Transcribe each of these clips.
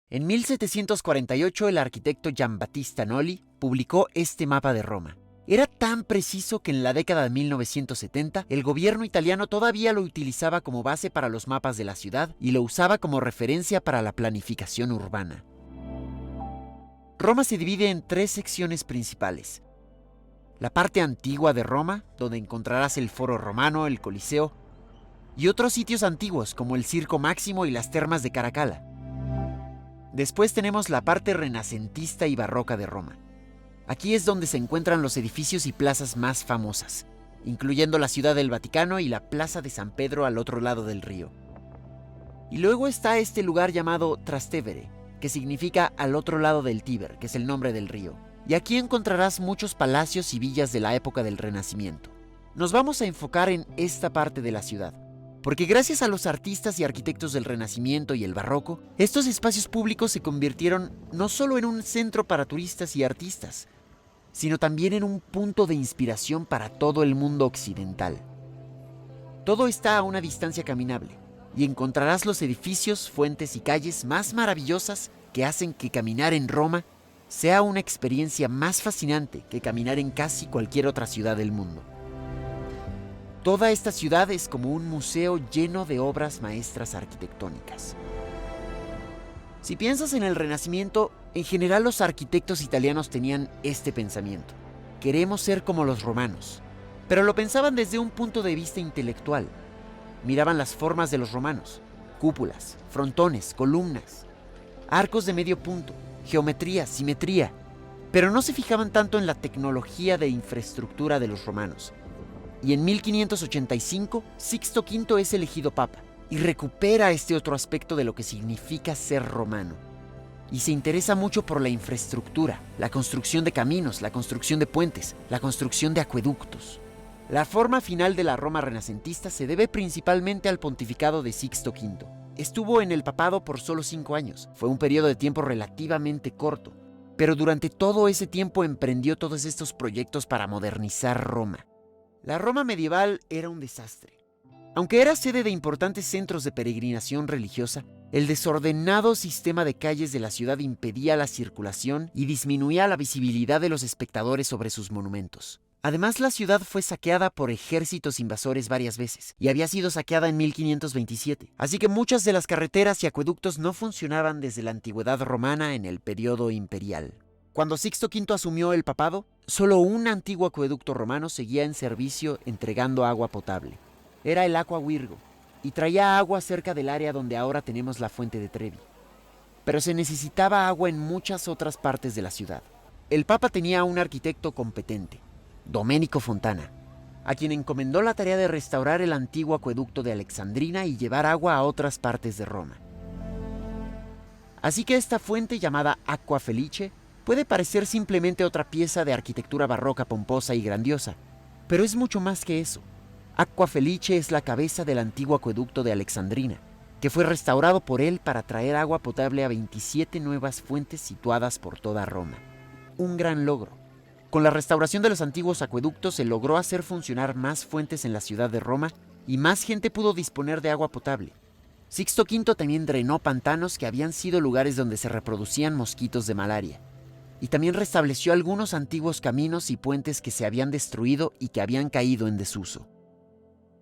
En 1748 el arquitecto Giambattista Noli publicó este mapa de Roma. Era tan preciso que en la década de 1970 el gobierno italiano todavía lo utilizaba como base para los mapas de la ciudad y lo usaba como referencia para la planificación urbana. Roma se divide en 3 secciones principales. La parte antigua de Roma, donde encontrarás el Foro Romano, el Coliseo, y otros sitios antiguos como el Circo Máximo y las termas de Caracalla. Después tenemos la parte renacentista y barroca de Roma. Aquí es donde se encuentran los edificios y plazas más famosas, incluyendo la Ciudad del Vaticano y la Plaza de San Pedro al otro lado del río. Y luego está este lugar llamado Trastevere, que significa al otro lado del Tíber, que es el nombre del río. Y aquí encontrarás muchos palacios y villas de la época del Renacimiento. Nos vamos a enfocar en esta parte de la ciudad, porque gracias a los artistas y arquitectos del Renacimiento y el Barroco, estos espacios públicos se convirtieron no solo en un centro para turistas y artistas, sino también en un punto de inspiración para todo el mundo occidental. Todo está a una distancia caminable, y encontrarás los edificios, fuentes y calles más maravillosas que hacen que caminar en Roma sea una experiencia más fascinante que caminar en casi cualquier otra ciudad del mundo. Toda esta ciudad es como un museo lleno de obras maestras arquitectónicas. Si piensas en el Renacimiento, en general los arquitectos italianos tenían este pensamiento: queremos ser como los romanos. Pero lo pensaban desde un punto de vista intelectual. Miraban las formas de los romanos: cúpulas, frontones, columnas, arcos de medio punto, geometría, simetría. Pero no se fijaban tanto en la tecnología de infraestructura de los romanos. Y en 1585, Sixto V es elegido papa y recupera este otro aspecto de lo que significa ser romano. Y se interesa mucho por la infraestructura, la construcción de caminos, la construcción de puentes, la construcción de acueductos. La forma final de la Roma renacentista se debe principalmente al pontificado de Sixto V. Estuvo en el papado por solo 5 años. Fue un periodo de tiempo relativamente corto, pero durante todo ese tiempo emprendió todos estos proyectos para modernizar Roma. La Roma medieval era un desastre. Aunque era sede de importantes centros de peregrinación religiosa, el desordenado sistema de calles de la ciudad impedía la circulación y disminuía la visibilidad de los espectadores sobre sus monumentos. Además, la ciudad fue saqueada por ejércitos invasores varias veces y había sido saqueada en 1527, así que muchas de las carreteras y acueductos no funcionaban desde la antigüedad romana en el periodo imperial. Cuando Sixto V asumió el papado, solo un antiguo acueducto romano seguía en servicio entregando agua potable. Era el Aqua Virgo y traía agua cerca del área donde ahora tenemos la fuente de Trevi. Pero se necesitaba agua en muchas otras partes de la ciudad. El Papa tenía un arquitecto competente, Domenico Fontana, a quien encomendó la tarea de restaurar el antiguo acueducto de Alexandrina y llevar agua a otras partes de Roma. Así que esta fuente, llamada Aqua Felice, puede parecer simplemente otra pieza de arquitectura barroca pomposa y grandiosa, pero es mucho más que eso. Aqua Felice es la cabeza del antiguo acueducto de Alexandrina, que fue restaurado por él para traer agua potable a 27 nuevas fuentes situadas por toda Roma. Un gran logro. Con la restauración de los antiguos acueductos se logró hacer funcionar más fuentes en la ciudad de Roma y más gente pudo disponer de agua potable. Sixto V también drenó pantanos que habían sido lugares donde se reproducían mosquitos de malaria. Y también restableció algunos antiguos caminos y puentes que se habían destruido y que habían caído en desuso.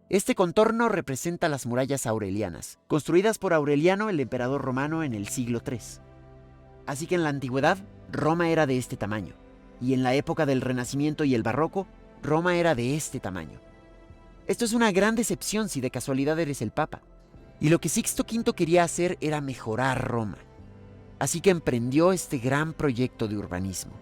Este contorno representa las murallas aurelianas, construidas por Aureliano, el emperador romano, en el siglo III. Así que en la antigüedad, Roma era de este tamaño, y en la época del Renacimiento y el Barroco, Roma era de este tamaño. Esto es una gran decepción si de casualidad eres el Papa, y lo que Sixto V quería hacer era mejorar Roma. Así que emprendió este gran proyecto de urbanismo.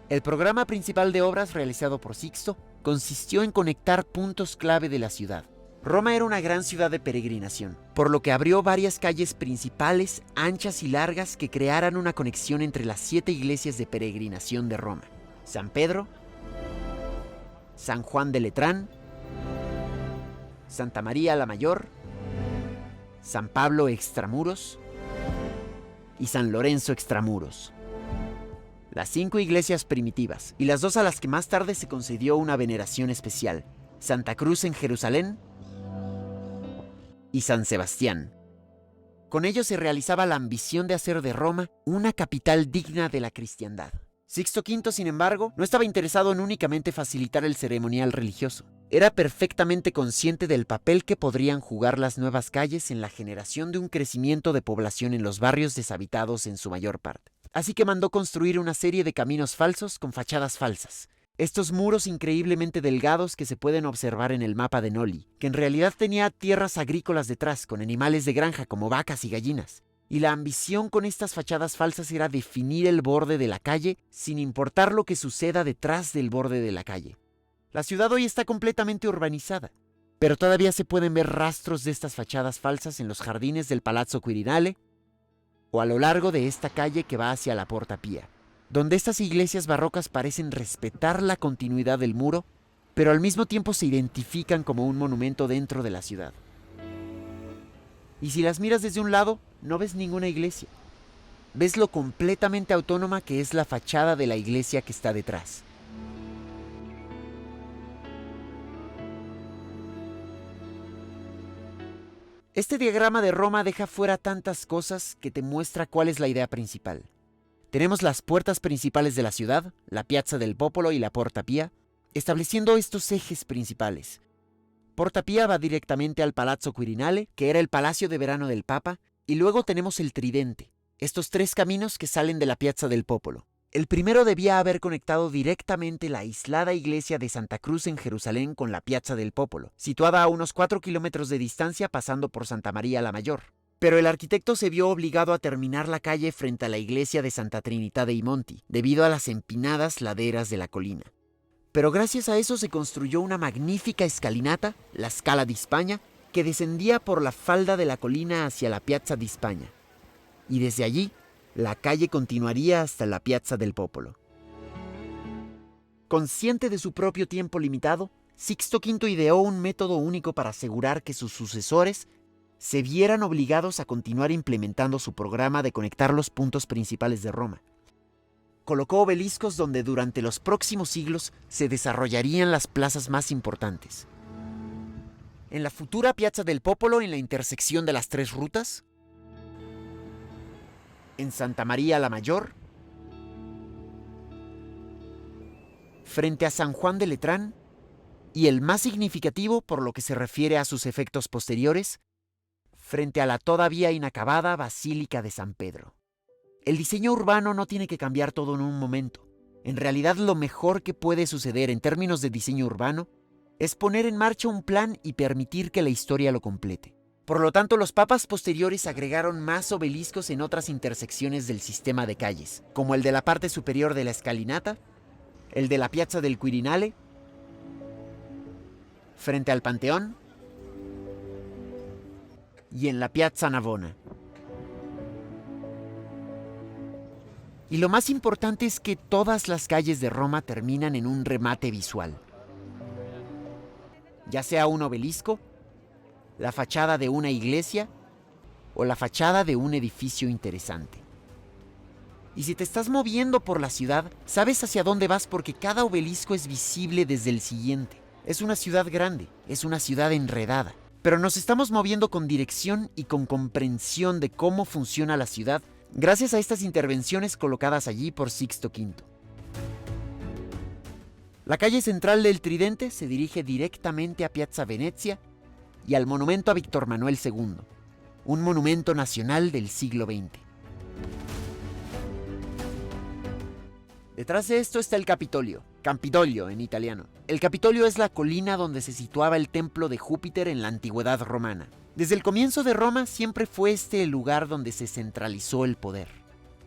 El programa principal de obras realizado por Sixto consistió en conectar puntos clave de la ciudad. Roma era una gran ciudad de peregrinación, por lo que abrió varias calles principales, anchas y largas, que crearan una conexión entre las 7 iglesias de peregrinación de Roma: San Pedro, San Juan de Letrán, Santa María la Mayor, San Pablo Extramuros y San Lorenzo Extramuros. Las 5 iglesias primitivas y las 2 a las que más tarde se concedió una veneración especial: Santa Cruz en Jerusalén y San Sebastián. Con ello se realizaba la ambición de hacer de Roma una capital digna de la cristiandad. Sixto V, sin embargo, no estaba interesado en únicamente facilitar el ceremonial religioso. Era perfectamente consciente del papel que podrían jugar las nuevas calles en la generación de un crecimiento de población en los barrios deshabitados en su mayor parte. Así que mandó construir una serie de caminos falsos con fachadas falsas. Estos muros increíblemente delgados que se pueden observar en el mapa de Noli, que en realidad tenía tierras agrícolas detrás, con animales de granja como vacas y gallinas. Y la ambición con estas fachadas falsas era definir el borde de la calle sin importar lo que suceda detrás del borde de la calle. La ciudad hoy está completamente urbanizada, pero todavía se pueden ver rastros de estas fachadas falsas en los jardines del Palazzo Quirinale o a lo largo de esta calle que va hacia la Porta Pia, donde estas iglesias barrocas parecen respetar la continuidad del muro, pero al mismo tiempo se identifican como un monumento dentro de la ciudad. Y si las miras desde un lado, no ves ninguna iglesia. Ves lo completamente autónoma que es la fachada de la iglesia que está detrás. Este diagrama de Roma deja fuera tantas cosas que te muestra cuál es la idea principal. Tenemos las puertas principales de la ciudad, la Piazza del Popolo y la Porta Pia, estableciendo estos ejes principales. Porta Pia va directamente al Palazzo Quirinale, que era el palacio de verano del Papa, y luego tenemos el Tridente, estos tres caminos que salen de la Piazza del Popolo. El primero debía haber conectado directamente la aislada iglesia de Santa Cruz en Jerusalén con la Piazza del Popolo, situada a unos 4 kilómetros de distancia pasando por Santa María la Mayor. Pero el arquitecto se vio obligado a terminar la calle frente a la iglesia de Santa Trinità dei Monti, debido a las empinadas laderas de la colina. Pero gracias a eso se construyó una magnífica escalinata, la Scala di Spagna, que descendía por la falda de la colina hacia la Piazza di Spagna. Y desde allí, la calle continuaría hasta la Piazza del Popolo. Consciente de su propio tiempo limitado, Sixto V ideó un método único para asegurar que sus sucesores se vieran obligados a continuar implementando su programa de conectar los puntos principales de Roma. Colocó obeliscos donde durante los próximos siglos se desarrollarían las plazas más importantes. En la futura Piazza del Popolo, en la intersección de las tres rutas, en Santa María la Mayor, frente a San Juan de Letrán, y el más significativo por lo que se refiere a sus efectos posteriores, frente a la todavía inacabada Basílica de San Pedro. El diseño urbano no tiene que cambiar todo en un momento. En realidad, lo mejor que puede suceder en términos de diseño urbano es poner en marcha un plan y permitir que la historia lo complete. Por lo tanto, los papas posteriores agregaron más obeliscos en otras intersecciones del sistema de calles, como el de la parte superior de la escalinata, el de la Piazza del Quirinale, frente al Panteón, y en la Piazza Navona. Y lo más importante es que todas las calles de Roma terminan en un remate visual. Ya sea un obelisco, la fachada de una iglesia o la fachada de un edificio interesante. Y si te estás moviendo por la ciudad, sabes hacia dónde vas porque cada obelisco es visible desde el siguiente. Es una ciudad grande, es una ciudad enredada, pero nos estamos moviendo con dirección y con comprensión de cómo funciona la ciudad gracias a estas intervenciones colocadas allí por Sixto V. La calle central del Tridente se dirige directamente a Piazza Venezia y al monumento a Víctor Manuel II, un monumento nacional del siglo XX. Detrás de esto está el Capitolio, Campidoglio en italiano. El Capitolio es la colina donde se situaba el templo de Júpiter en la antigüedad romana. Desde el comienzo de Roma siempre fue este el lugar donde se centralizó el poder.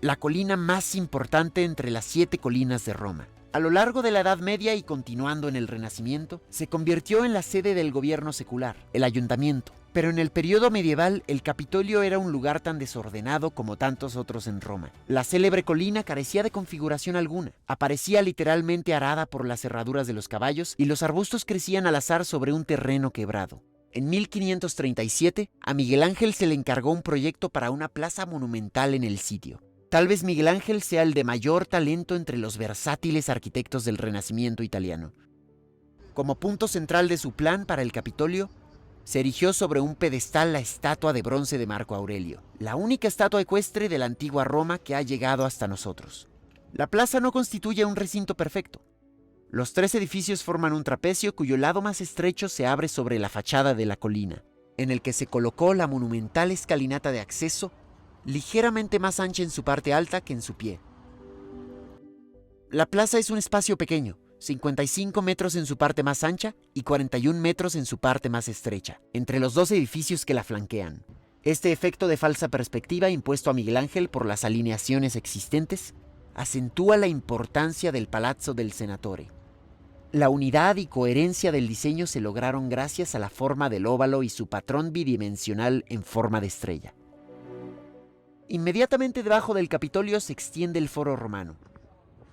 La colina más importante entre las 7 colinas de Roma. A lo largo de la Edad Media y continuando en el Renacimiento, se convirtió en la sede del gobierno secular, el ayuntamiento. Pero en el periodo medieval, el Capitolio era un lugar tan desordenado como tantos otros en Roma. La célebre colina carecía de configuración alguna. Aparecía literalmente arada por las herraduras de los caballos y los arbustos crecían al azar sobre un terreno quebrado. En 1537, a Miguel Ángel se le encargó un proyecto para una plaza monumental en el sitio. Tal vez Miguel Ángel sea el de mayor talento entre los versátiles arquitectos del Renacimiento italiano. Como punto central de su plan para el Capitolio, Se erigió sobre un pedestal la estatua de bronce de Marco Aurelio, la única estatua ecuestre de la antigua Roma que ha llegado hasta nosotros. La plaza no constituye un recinto perfecto. Los 3 edificios forman un trapecio cuyo lado más estrecho se abre sobre la fachada de la colina, en el que se colocó la monumental escalinata de acceso, ligeramente más ancha en su parte alta que en su pie. La plaza es un espacio pequeño, 55 metros en su parte más ancha y 41 metros en su parte más estrecha, entre los 2 edificios que la flanquean. Este efecto de falsa perspectiva impuesto a Miguel Ángel por las alineaciones existentes acentúa la importancia del Palazzo del Senatore. La unidad y coherencia del diseño se lograron gracias a la forma del óvalo y su patrón bidimensional en forma de estrella. Inmediatamente debajo del Capitolio se extiende el Foro Romano,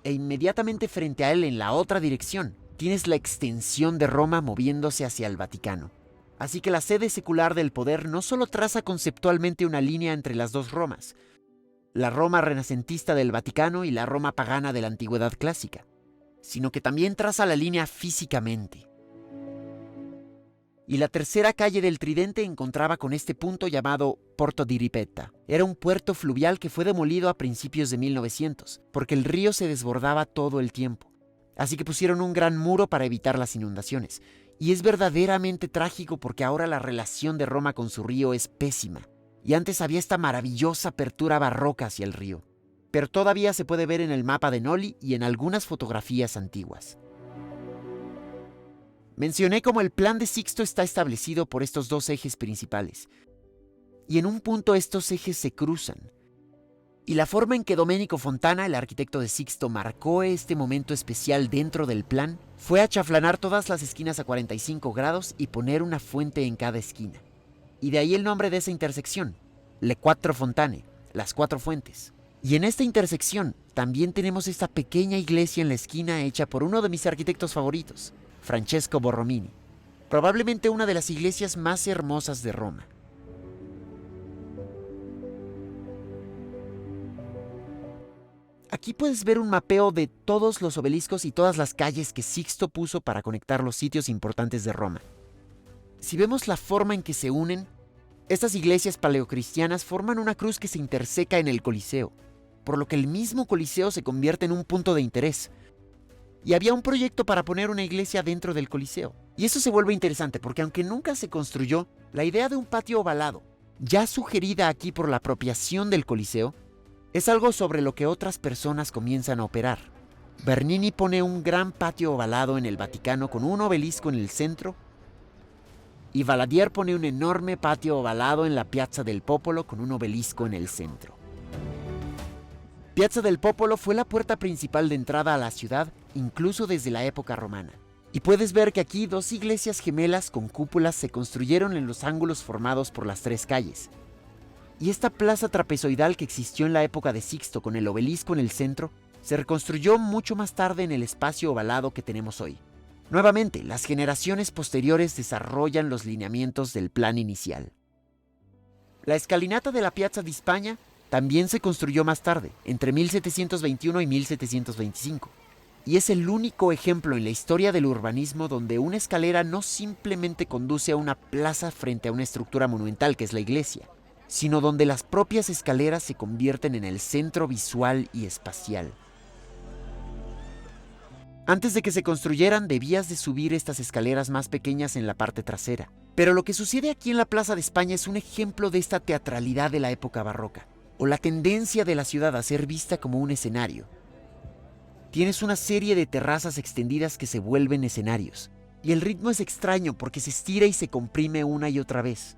e inmediatamente frente a él en la otra dirección tienes la extensión de Roma moviéndose hacia el Vaticano. Así que la sede secular del poder no solo traza conceptualmente una línea entre las 2 Romas, la Roma renacentista del Vaticano y la Roma pagana de la Antigüedad clásica, sino que también traza la línea físicamente. Y la tercera calle del Tridente encontraba con este punto llamado Porto di Ripetta. Era un puerto fluvial que fue demolido a principios de 1900, porque el río se desbordaba todo el tiempo. Así que pusieron un gran muro para evitar las inundaciones. Y es verdaderamente trágico porque ahora la relación de Roma con su río es pésima. Y antes había esta maravillosa apertura barroca hacia el río. Pero todavía se puede ver en el mapa de Noli y en algunas fotografías antiguas. Mencioné cómo el plan de Sixto está establecido por estos 2 ejes principales. Y en un punto estos ejes se cruzan. Y la forma en que Domenico Fontana, el arquitecto de Sixto, marcó este momento especial dentro del plan fue achaflanar todas las esquinas a 45 grados y poner una fuente en cada esquina. Y de ahí el nombre de esa intersección, Le Quattro Fontane, las 4 fuentes. Y en esta intersección también tenemos esta pequeña iglesia en la esquina hecha por uno de mis arquitectos favoritos, Francesco Borromini, probablemente una de las iglesias más hermosas de Roma. Aquí puedes ver un mapeo de todos los obeliscos y todas las calles que Sixto puso para conectar los sitios importantes de Roma. Si vemos la forma en que se unen, estas iglesias paleocristianas forman una cruz que se interseca en el Coliseo, por lo que el mismo Coliseo se convierte en un punto de interés. Y había un proyecto para poner una iglesia dentro del Coliseo. Y eso se vuelve interesante porque aunque nunca se construyó, la idea de un patio ovalado, ya sugerida aquí por la apropiación del Coliseo, es algo sobre lo que otras personas comienzan a operar. Bernini pone un gran patio ovalado en el Vaticano con un obelisco en el centro, y Valadier pone un enorme patio ovalado en la Piazza del Popolo con un obelisco en el centro. Piazza del Popolo fue la puerta principal de entrada a la ciudad, incluso desde la época romana. Y puedes ver que aquí 2 iglesias gemelas con cúpulas se construyeron en los ángulos formados por las 3 calles. Y esta plaza trapezoidal que existió en la época de Sixto con el obelisco en el centro, se reconstruyó mucho más tarde en el espacio ovalado que tenemos hoy. Nuevamente, las generaciones posteriores desarrollan los lineamientos del plan inicial. La escalinata de la Piazza di Spagna también se construyó más tarde, entre 1721 y 1725. Y es el único ejemplo en la historia del urbanismo donde una escalera no simplemente conduce a una plaza frente a una estructura monumental que es la iglesia, sino donde las propias escaleras se convierten en el centro visual y espacial. Antes de que se construyeran, debías de subir estas escaleras más pequeñas en la parte trasera. Pero lo que sucede aquí en la Plaza de España es un ejemplo de esta teatralidad de la época barroca, o la tendencia de la ciudad a ser vista como un escenario. Tienes una serie de terrazas extendidas que se vuelven escenarios, y el ritmo es extraño porque se estira y se comprime una y otra vez.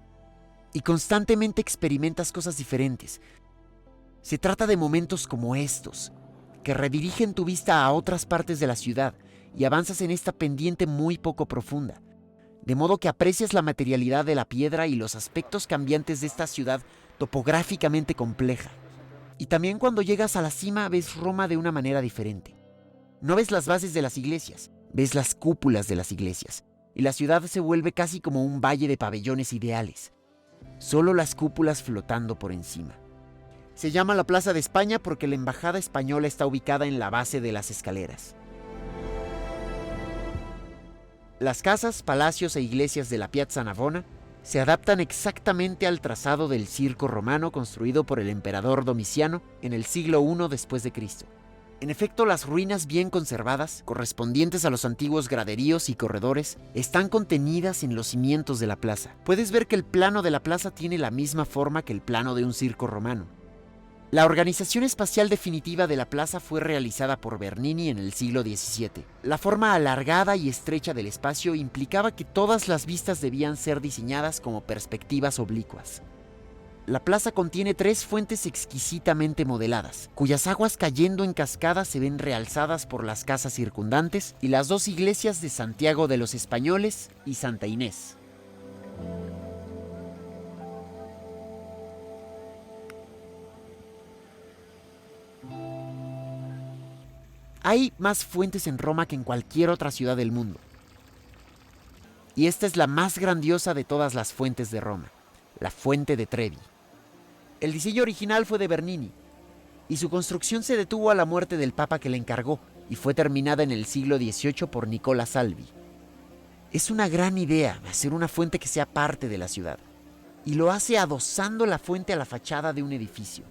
Y constantemente experimentas cosas diferentes. Se trata de momentos como estos, que redirigen tu vista a otras partes de la ciudad y avanzas en esta pendiente muy poco profunda, de modo que aprecias la materialidad de la piedra y los aspectos cambiantes de esta ciudad topográficamente compleja. Y también cuando llegas a la cima ves Roma de una manera diferente. No ves las bases de las iglesias, ves las cúpulas de las iglesias, y la ciudad se vuelve casi como un valle de pabellones ideales, solo las cúpulas flotando por encima. Se llama la Plaza de España porque la embajada española está ubicada en la base de las escaleras. Las casas, palacios e iglesias de la Piazza Navona se adaptan exactamente al trazado del circo romano construido por el emperador Domiciano en el siglo I después de Cristo. En efecto, las ruinas bien conservadas, correspondientes a los antiguos graderíos y corredores, están contenidas en los cimientos de la plaza. Puedes ver que el plano de la plaza tiene la misma forma que el plano de un circo romano. La organización espacial definitiva de la plaza fue realizada por Bernini en el siglo XVII. La forma alargada y estrecha del espacio implicaba que todas las vistas debían ser diseñadas como perspectivas oblicuas. La plaza contiene 3 fuentes exquisitamente modeladas, cuyas aguas cayendo en cascada se ven realzadas por las casas circundantes y las 2 iglesias de Santiago de los Españoles y Santa Inés. Hay más fuentes en Roma que en cualquier otra ciudad del mundo. Y esta es la más grandiosa de todas las fuentes de Roma, la Fuente de Trevi. El diseño original fue de Bernini, y su construcción se detuvo a la muerte del Papa que le encargó, y fue terminada en el siglo XVIII por Nicola Salvi. Es una gran idea hacer una fuente que sea parte de la ciudad, y lo hace adosando la fuente a la fachada de un edificio.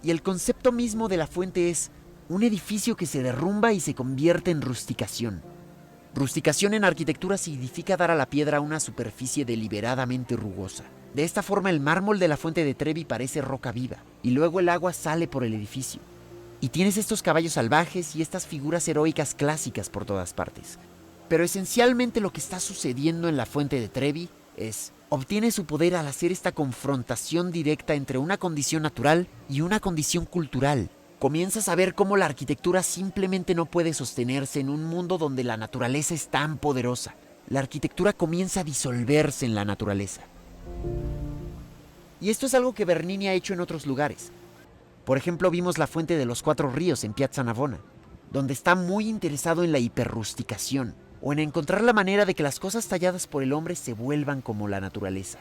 Y el concepto mismo de la fuente es un edificio que se derrumba y se convierte en rusticación. Rusticación en arquitectura significa dar a la piedra una superficie deliberadamente rugosa. De esta forma el mármol de la Fuente de Trevi parece roca viva, y luego el agua sale por el edificio. Y tienes estos caballos salvajes y estas figuras heroicas clásicas por todas partes. Pero esencialmente lo que está sucediendo en la Fuente de Trevi obtiene su poder al hacer esta confrontación directa entre una condición natural y una condición cultural. Comienzas a ver cómo la arquitectura simplemente no puede sostenerse en un mundo donde la naturaleza es tan poderosa. La arquitectura comienza a disolverse en la naturaleza. Y esto es algo que Bernini ha hecho en otros lugares. Por ejemplo, vimos la Fuente de los 4 Ríos en Piazza Navona, donde está muy interesado en la hiperrusticación, o en encontrar la manera de que las cosas talladas por el hombre se vuelvan como la naturaleza.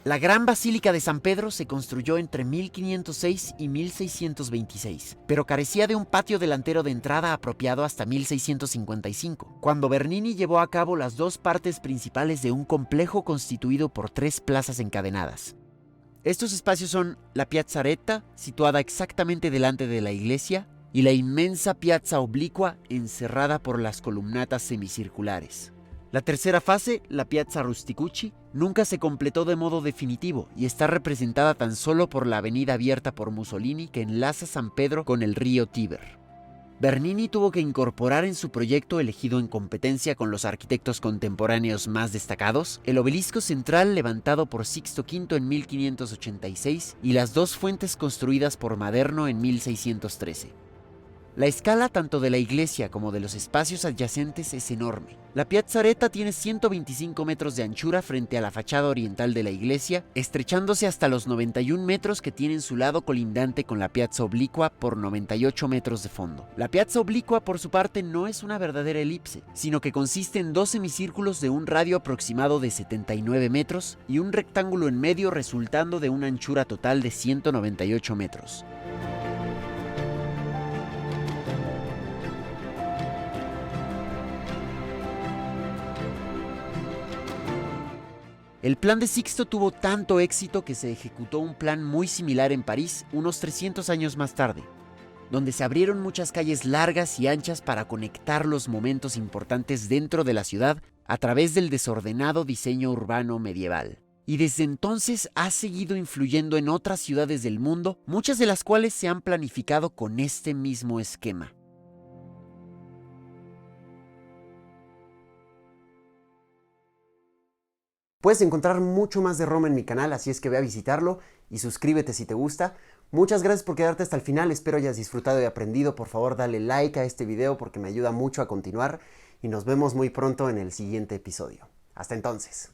La Gran Basílica de San Pedro se construyó entre 1506 y 1626, pero carecía de un patio delantero de entrada apropiado hasta 1655, cuando Bernini llevó a cabo las 2 partes principales de un complejo constituido por 3 plazas encadenadas. Estos espacios son la Piazza Aretta, situada exactamente delante de la iglesia, y la inmensa Piazza Oblicua, encerrada por las columnatas semicirculares. La tercera fase, la Piazza Rusticucci, nunca se completó de modo definitivo y está representada tan solo por la avenida abierta por Mussolini que enlaza San Pedro con el río Tíber. Bernini tuvo que incorporar en su proyecto, elegido en competencia con los arquitectos contemporáneos más destacados, el obelisco central levantado por Sixto V en 1586 y las 2 fuentes construidas por Maderno en 1613. La escala tanto de la iglesia como de los espacios adyacentes es enorme. La Piazza Aretta tiene 125 metros de anchura frente a la fachada oriental de la iglesia, estrechándose hasta los 91 metros que tienen su lado colindante con la Piazza Oblicua por 98 metros de fondo. La Piazza Oblicua, por su parte, no es una verdadera elipse, sino que consiste en 2 semicírculos de un radio aproximado de 79 metros y un rectángulo en medio resultando de una anchura total de 198 metros. El plan de Sixto tuvo tanto éxito que se ejecutó un plan muy similar en París unos 300 años más tarde, donde se abrieron muchas calles largas y anchas para conectar los momentos importantes dentro de la ciudad a través del desordenado diseño urbano medieval. Y desde entonces ha seguido influyendo en otras ciudades del mundo, muchas de las cuales se han planificado con este mismo esquema. Puedes encontrar mucho más de Roma en mi canal, así es que ve a visitarlo y suscríbete si te gusta. Muchas gracias por quedarte hasta el final, espero hayas disfrutado y aprendido. Por favor, dale like a este video porque me ayuda mucho a continuar y nos vemos muy pronto en el siguiente episodio. Hasta entonces.